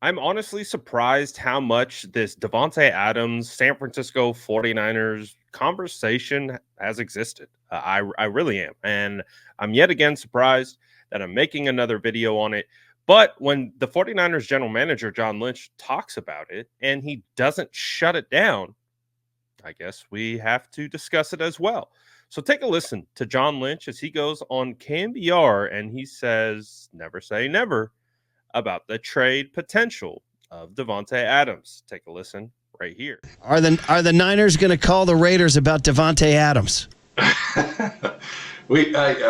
I'm honestly surprised how much this Davante Adams, San Francisco 49ers conversation has existed. I really am. And I'm yet again surprised that I'm making another video on it. But when the 49ers general manager, John Lynch, talks about it and he doesn't shut it down, I guess we have to discuss it as well. So take a listen to John Lynch as he goes on KMBR and he says, never say never about the trade potential of Davante Adams. Take a listen right here. Are the Niners going to call the Raiders about Davante Adams? I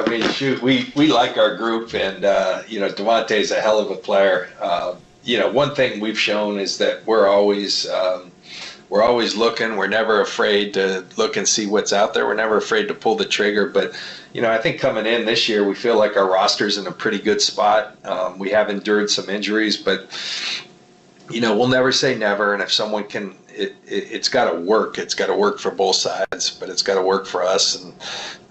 mean, shoot, we like our group, and Davante's a hell of a player. One thing we've shown is that we're always looking. We're never afraid to look and see what's out there. We're never afraid to pull the trigger. But I think coming in this year, we feel like our roster's in a pretty good spot. We have endured some injuries, but we'll never say never. And if someone can, it's got to work. It's got to work for both sides, but it's got to work for us. And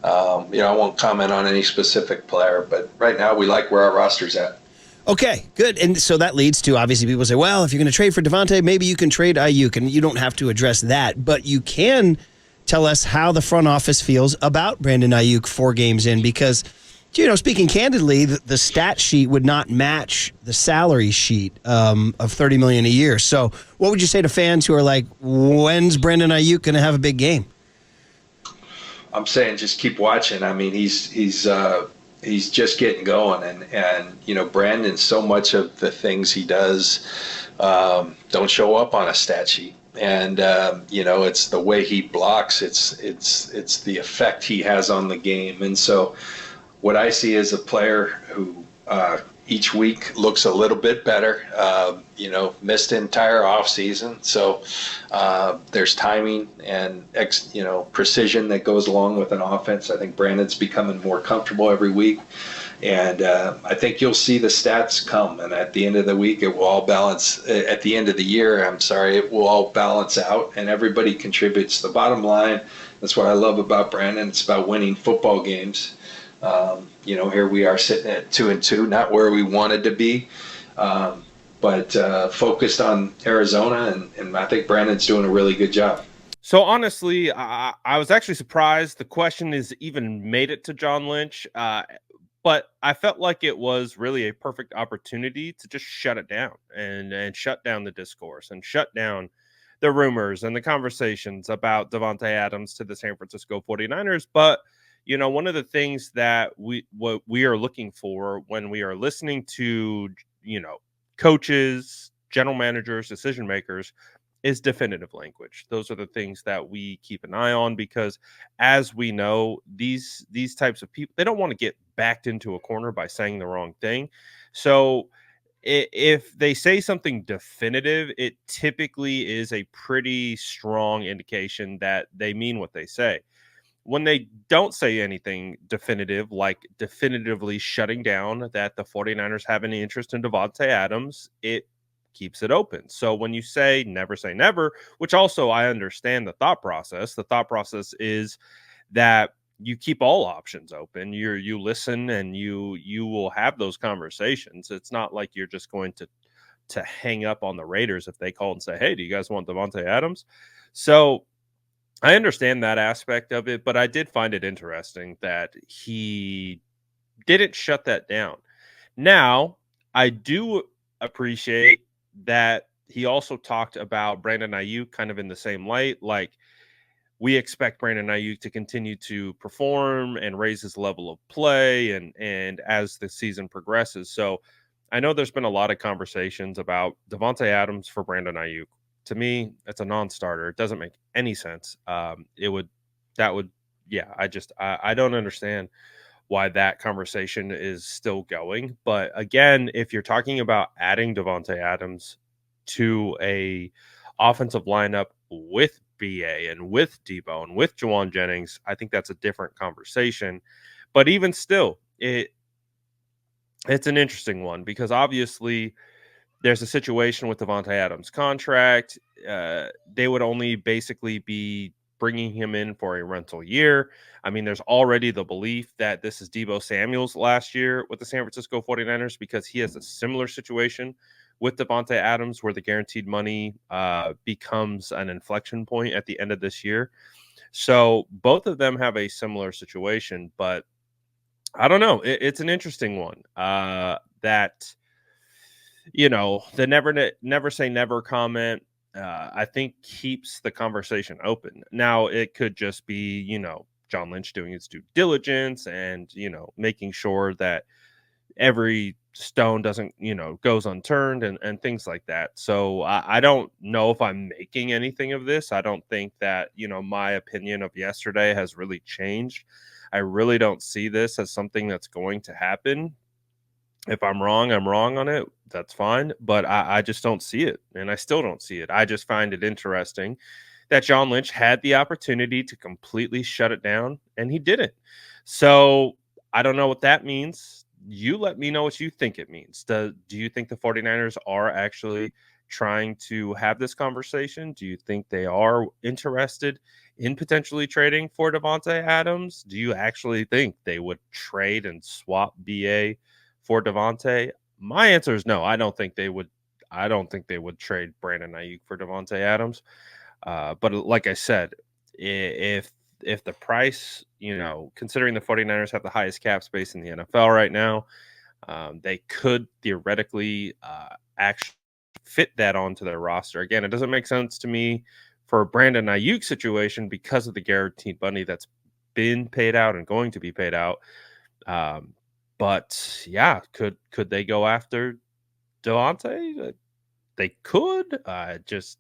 I won't comment on any specific player, but right now we like where our roster's at. Okay, good. And so that leads to, obviously, people say, well, if you're going to trade for Davante, maybe you can trade Ayuk, and you don't have to address that. But you can tell us how the front office feels about Brandon Ayuk 4 games in, because, speaking candidly, the stat sheet would not match the salary sheet of $30 million a year. So what would you say to fans who are like, when's Brandon Ayuk going to have a big game? I'm saying just keep watching. I mean, he's just getting going, and Brandon, so much of the things he does don't show up on a stat sheet, and it's the way he blocks, it's the effect he has on the game. And so what I see is a player who each week looks a little bit better. Missed the entire off season, so there's timing and precision that goes along with an offense. I think Brandon's becoming more comfortable every week, and I think you'll see the stats come. And at the end of the week, it will all balance. At the end of the year, it will all balance out, and everybody contributes. The bottom line, that's what I love about Brandon. It's about winning football games. Here we are sitting at 2-2, not where we wanted to be, but focused on Arizona, and I think Brandon's doing a really good job. So honestly, I was actually surprised the question is even made it to John Lynch, but I felt like it was really a perfect opportunity to just shut it down and shut down the discourse and shut down the rumors and the conversations about Davante Adams to the San Francisco 49ers. But one of the things that what we are looking for when we are listening to, coaches, general managers, decision makers is definitive language. Those are the things that we keep an eye on, because as we know, these types of people, they don't want to get backed into a corner by saying the wrong thing. So if they say something definitive, it typically is a pretty strong indication that they mean what they say. When they don't say anything definitive, like definitively shutting down that the 49ers have any interest in Davante Adams, it keeps it open. So when you say never, which also I understand the thought process. The thought process is that you keep all options open. You listen and you will have those conversations. It's not like you're just going to hang up on the Raiders if they call and say, hey, do you guys want Davante Adams? So I understand that aspect of it, but I did find it interesting that he didn't shut that down. Now, I do appreciate that he also talked about Brandon Ayuk kind of in the same light. Like, we expect Brandon Ayuk to continue to perform and raise his level of play and as the season progresses. So I know there's been a lot of conversations about Davante Adams for Brandon Ayuk. To me, it's a non-starter. It doesn't make any sense. I don't understand why that conversation is still going. But again, if you're talking about adding Davante Adams to a offensive lineup with BA and with Debo and with Juwan Jennings, I think that's a different conversation. But even still, it's an interesting one, because obviously there's a situation with Davante Adams' contract. They would only basically be bringing him in for a rental year. I mean, there's already the belief that this is Debo Samuel's last year with the San Francisco 49ers, because he has a similar situation with Davante Adams, where the guaranteed money becomes an inflection point at the end of this year. So both of them have a similar situation, but I don't know. It's an interesting one. That the never say never comment. I think keeps the conversation open. Now it could just be John Lynch doing his due diligence and making sure that every stone doesn't goes unturned and things like that. So I don't know if I'm making anything of this. I don't think that my opinion of yesterday has really changed. I really don't see this as something that's going to happen. If I'm wrong on it. That's fine, but I just don't see it, and I still don't see it. I just find it interesting that John Lynch had the opportunity to completely shut it down, and he didn't. So I don't know what that means. You let me know what you think it means. Do you think the 49ers are actually trying to have this conversation? Do you think they are interested in potentially trading for Davante Adams? Do you actually think they would trade and swap BA for Davante? My answer is no. I don't think they would. I don't think they would trade Brandon Ayuk for Davante Adams. But like I said, if the price, considering the 49ers have the highest cap space in the NFL right now, they could theoretically actually fit that onto their roster. Again, it doesn't make sense to me for Brandon Ayuk situation because of the guaranteed money that's been paid out and going to be paid out. But yeah, could they go after Davante? They could. Just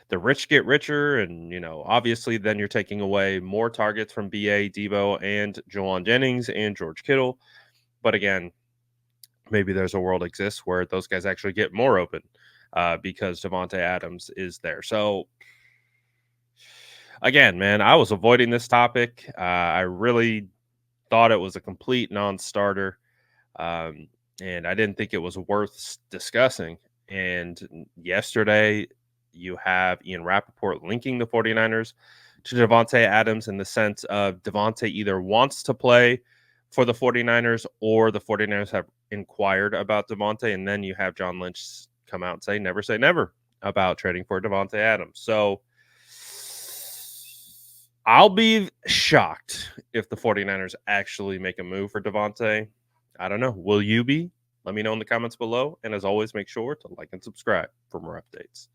the rich get richer, and obviously, then you're taking away more targets from BA, Debo, and Jawan Jennings and George Kittle. But again, maybe there's a world exists where those guys actually get more open because Davante Adams is there. So again, man, I was avoiding this topic. I really thought it was a complete non-starter, and I didn't think it was worth discussing. And yesterday, you have Ian Rappaport linking the 49ers to Davante Adams in the sense of Davante either wants to play for the 49ers or the 49ers have inquired about Davante. And then you have John Lynch come out and say never about trading for Davante Adams. So I'll be shocked if the 49ers actually make a move for Davante. I don't know. Will you be? Let me know in the comments below. And as always, make sure to like and subscribe for more updates.